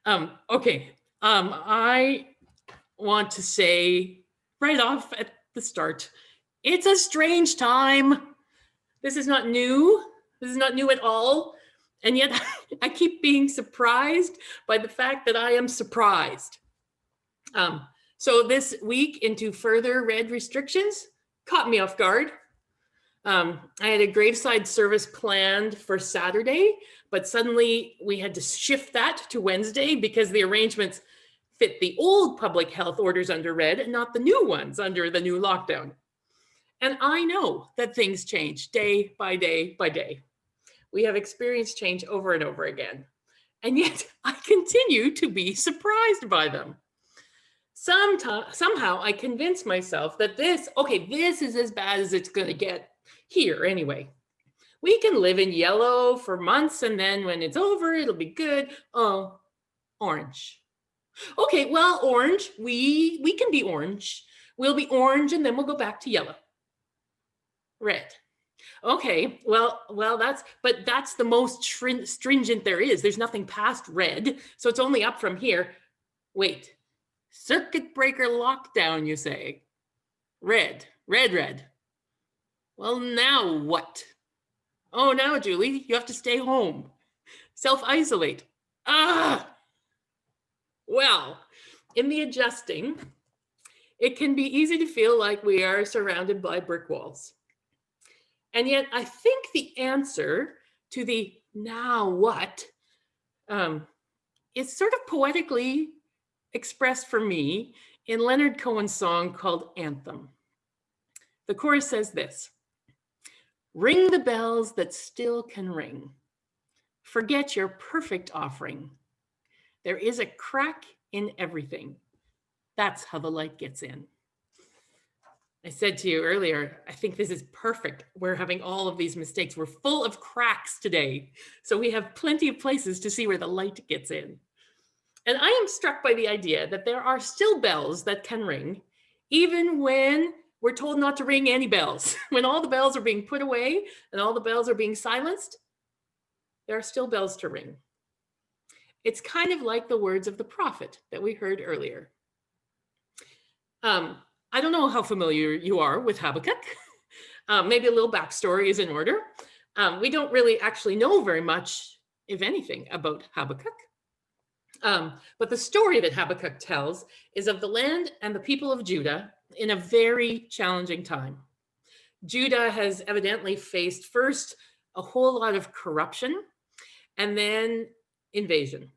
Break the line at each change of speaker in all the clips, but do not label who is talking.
Okay. I want to say right off at the start, it's a strange time. This is not new. This is not new at all. And yet I keep being surprised by the fact that I am surprised. Um, so this week into further red restrictions caught me off guard. I had a graveside service planned for Saturday, but suddenly we had to shift that to Wednesday because the arrangements fit the old public health orders under red and not the new ones under the new lockdown. And I know that things change day by day by day. We have experienced change over and over again. And yet I continue to be surprised by them. Somehow I convince myself that this is as bad as it's going to get here anyway. We can live in yellow for months and then when it's over, it'll be good. Oh, orange. Okay, well, orange, we can be orange. We'll be orange and then we'll go back to yellow. Red. Okay, well, that's the most stringent there is. There's nothing past red, so it's only up from here. Wait, circuit breaker lockdown, you say? Red. Well, now what? Oh, now, Julie, you have to stay home. Self-isolate. Well, in the adjusting, it can be easy to feel like we are surrounded by brick walls. And yet I think the answer to the now what is sort of poetically expressed for me in Leonard Cohen's song called Anthem. The chorus says this: ring the bells that still can ring. Forget your perfect offering. There is a crack in everything. That's how the light gets in. I said to you earlier, I think this is perfect. We're having all of these mistakes. We're full of cracks today. So we have plenty of places to see where the light gets in. And I am struck by the idea that there are still bells that can ring, even when we're told not to ring any bells. When all the bells are being put away and all the bells are being silenced, there are still bells to ring. It's kind of like the words of the prophet that we heard earlier. I don't know how familiar you are with Habakkuk. Maybe a little backstory is in order. We don't really actually know very much, if anything, about Habakkuk. But the story that Habakkuk tells is of the land and the people of Judah in a very challenging time. Judah has evidently faced first a whole lot of corruption and then invasion.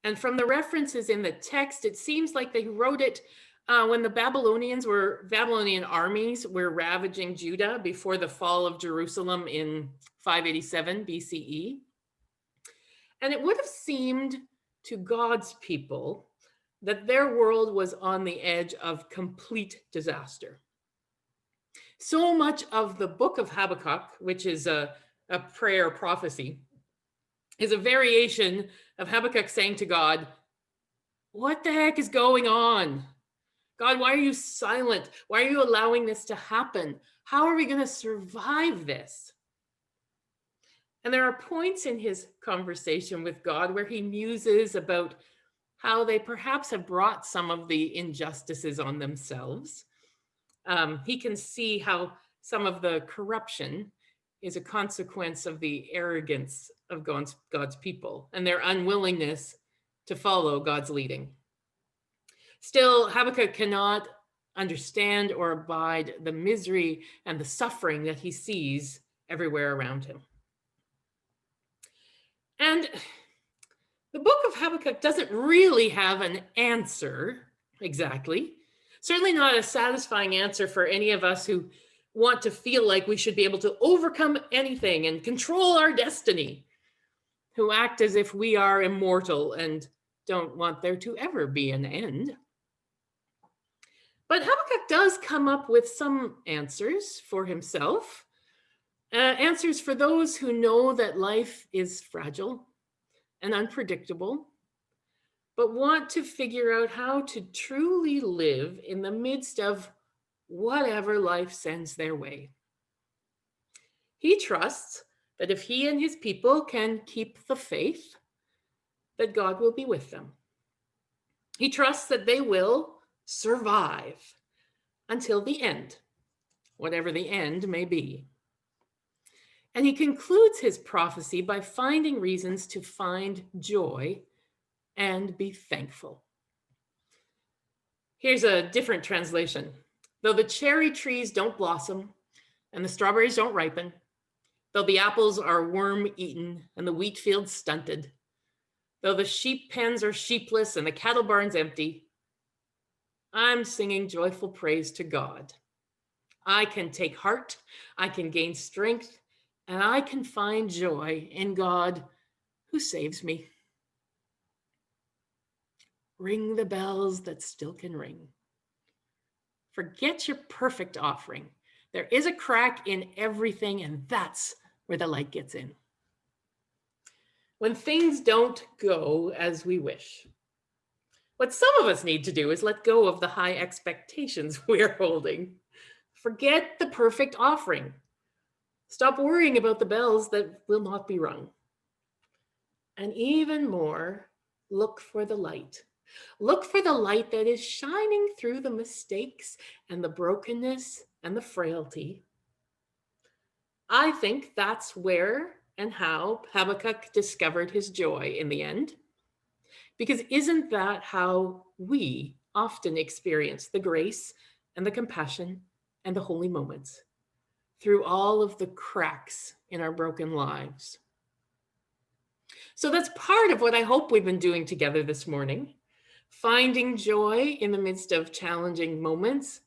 And from the references in the text, it seems like they wrote it when the Babylonian armies were ravaging Judah before the fall of Jerusalem in 587 BCE. And it would have seemed to God's people that their world was on the edge of complete disaster. So much of the book of Habakkuk, which is a prayer prophecy, is a variation of Habakkuk saying to God, what the heck is going on? God, why are you silent? Why are you allowing this to happen? How are we going to survive this? And there are points in his conversation with God where he muses about how they perhaps have brought some of the injustices on themselves. He can see how some of the corruption is a consequence of the arrogance of God's people and their unwillingness to follow God's leading. Still, Habakkuk cannot understand or abide the misery and the suffering that he sees everywhere around him. And the book of Habakkuk doesn't really have an answer exactly. Certainly not a satisfying answer for any of us who want to feel like we should be able to overcome anything and control our destiny, who act as if we are immortal and don't want there to ever be an end. But Habakkuk does come up with some answers for himself, answers for those who know that life is fragile and unpredictable, but want to figure out how to truly live in the midst of whatever life sends their way. He trusts that if he and his people can keep the faith, that God will be with them. He trusts that they will survive until the end, whatever the end may be. And he concludes his prophecy by finding reasons to find joy and be thankful. Here's a different translation. Though the cherry trees don't blossom and the strawberries don't ripen, though the apples are worm-eaten and the wheat fields stunted, though the sheep pens are sheepless and the cattle barns empty, I'm singing joyful praise to God. I can take heart, I can gain strength, and I can find joy in God who saves me. Ring the bells that still can ring. Forget your perfect offering. There is a crack in everything, and that's where the light gets in. When things don't go as we wish, what some of us need to do is let go of the high expectations we're holding. Forget the perfect offering. Stop worrying about the bells that will not be rung. And even more, look for the light. Look for the light that is shining through the mistakes and the brokenness and the frailty. I think that's where and how Habakkuk discovered his joy in the end. Because isn't that how we often experience the grace and the compassion and the holy moments through all of the cracks in our broken lives? So that's part of what I hope we've been doing together this morning, finding joy in the midst of challenging moments.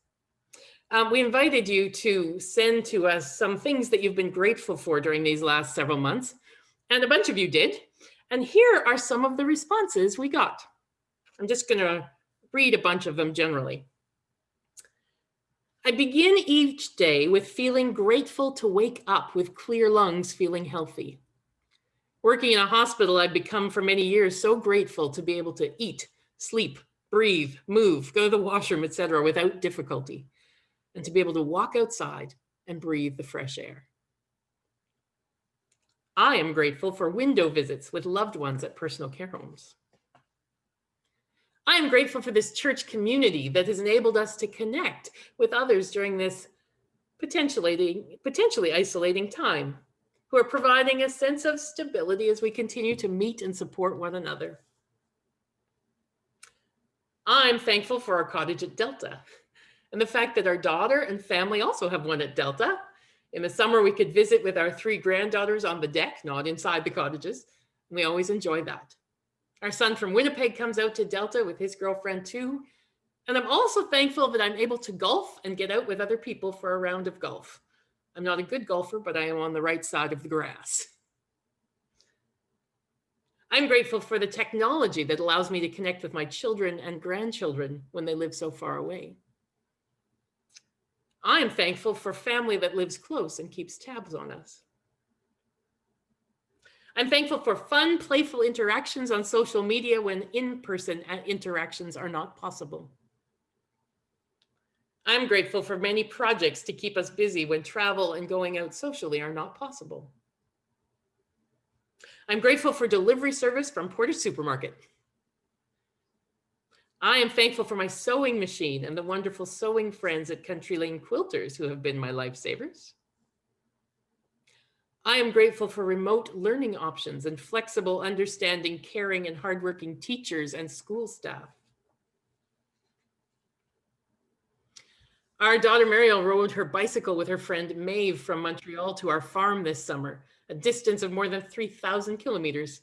We invited you to send to us some things that you've been grateful for during these last several months, and a bunch of you did. And here are some of the responses we got. I'm just going to read a bunch of them generally. I begin each day with feeling grateful to wake up with clear lungs, feeling healthy. Working in a hospital, I've become for many years so grateful to be able to eat, sleep, breathe, move, go to the washroom, etc., without difficulty, and to be able to walk outside and breathe the fresh air. I am grateful for window visits with loved ones at personal care homes. I am grateful for this church community that has enabled us to connect with others during this potentially isolating time, who are providing a sense of stability as we continue to meet and support one another. I'm thankful for our cottage at Delta and the fact that our daughter and family also have one at Delta. In the summer, we could visit with our 3 granddaughters on the deck, not inside the cottages, and we always enjoy that. Our son from Winnipeg comes out to Delta with his girlfriend too. And I'm also thankful that I'm able to golf and get out with other people for a round of golf. I'm not a good golfer, but I am on the right side of the grass. I'm grateful for the technology that allows me to connect with my children and grandchildren when they live so far away. I am thankful for family that lives close and keeps tabs on us. I'm thankful for fun, playful interactions on social media when in-person interactions are not possible. I'm grateful for many projects to keep us busy when travel and going out socially are not possible. I'm grateful for delivery service from Portage Supermarket. I am thankful for my sewing machine and the wonderful sewing friends at Country Lane Quilters who have been my lifesavers. I am grateful for remote learning options and flexible, understanding, caring, and hardworking teachers and school staff. Our daughter Mariel rode her bicycle with her friend Maeve from Montreal to our farm this summer, a distance of more than 3,000 kilometers.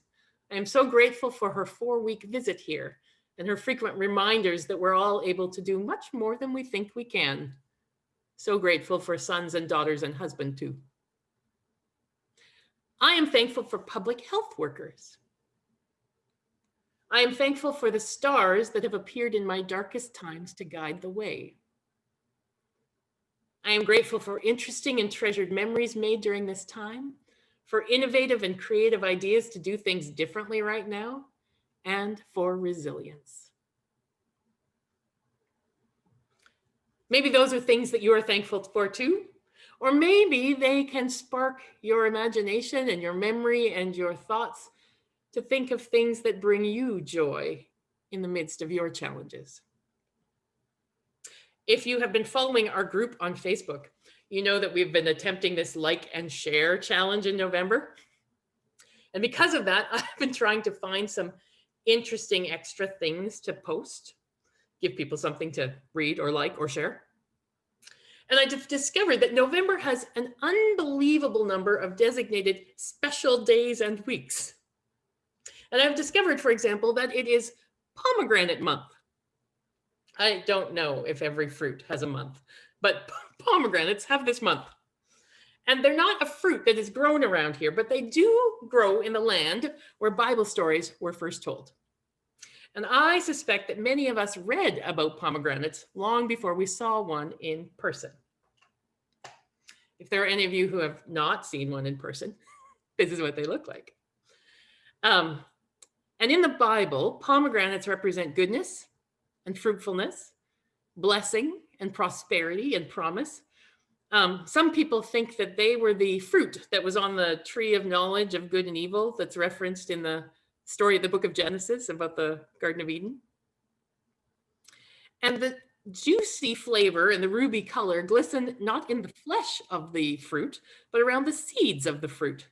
I am so grateful for her 4-week visit here and her frequent reminders that we're all able to do much more than we think we can. So grateful for sons and daughters and husband too. I am thankful for public health workers. I am thankful for the stars that have appeared in my darkest times to guide the way. I am grateful for interesting and treasured memories made during this time, for innovative and creative ideas to do things differently right now, and for resilience. Maybe those are things that you are thankful for too, or maybe they can spark your imagination and your memory and your thoughts to think of things that bring you joy in the midst of your challenges. If you have been following our group on Facebook, you know that we've been attempting this like and share challenge in November. And because of that, I've been trying to find some interesting extra things to post, give people something to read or like or share. And I discovered that November has an unbelievable number of designated special days and weeks. And I've discovered, for example, that it is pomegranate month. I don't know if every fruit has a month, but pomegranates have this month. And they're not a fruit that is grown around here, but they do grow in the land where Bible stories were first told. And I suspect that many of us read about pomegranates long before we saw one in person. If there are any of you who have not seen one in person, this is what they look like. And in the Bible, pomegranates represent goodness and fruitfulness, blessing and prosperity and promise. Some people think that they were the fruit that was on the tree of knowledge of good and evil that's referenced in the story of the book of Genesis about the Garden of Eden. And the juicy flavor and the ruby color glisten not in the flesh of the fruit, but around the seeds of the fruit.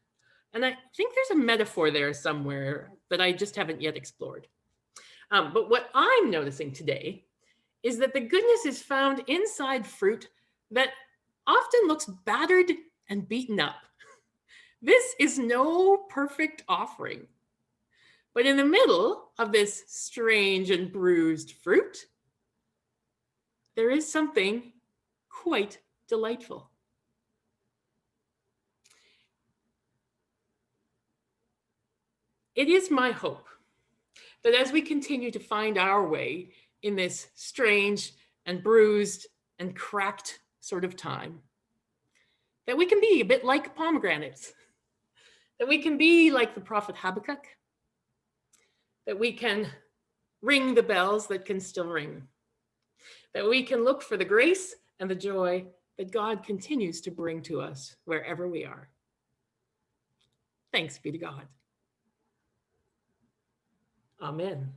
And I think there's a metaphor there somewhere that I just haven't yet explored. But what I'm noticing today is that the goodness is found inside fruit that often looks battered and beaten up. This is no perfect offering. But in the middle of this strange and bruised fruit, there is something quite delightful. It is my hope that as we continue to find our way in this strange and bruised and cracked sort of time, that we can be a bit like pomegranates, that we can be like the prophet Habakkuk, that we can ring the bells that can still ring, that we can look for the grace and the joy that God continues to bring to us wherever we are. Thanks be to God. Amen.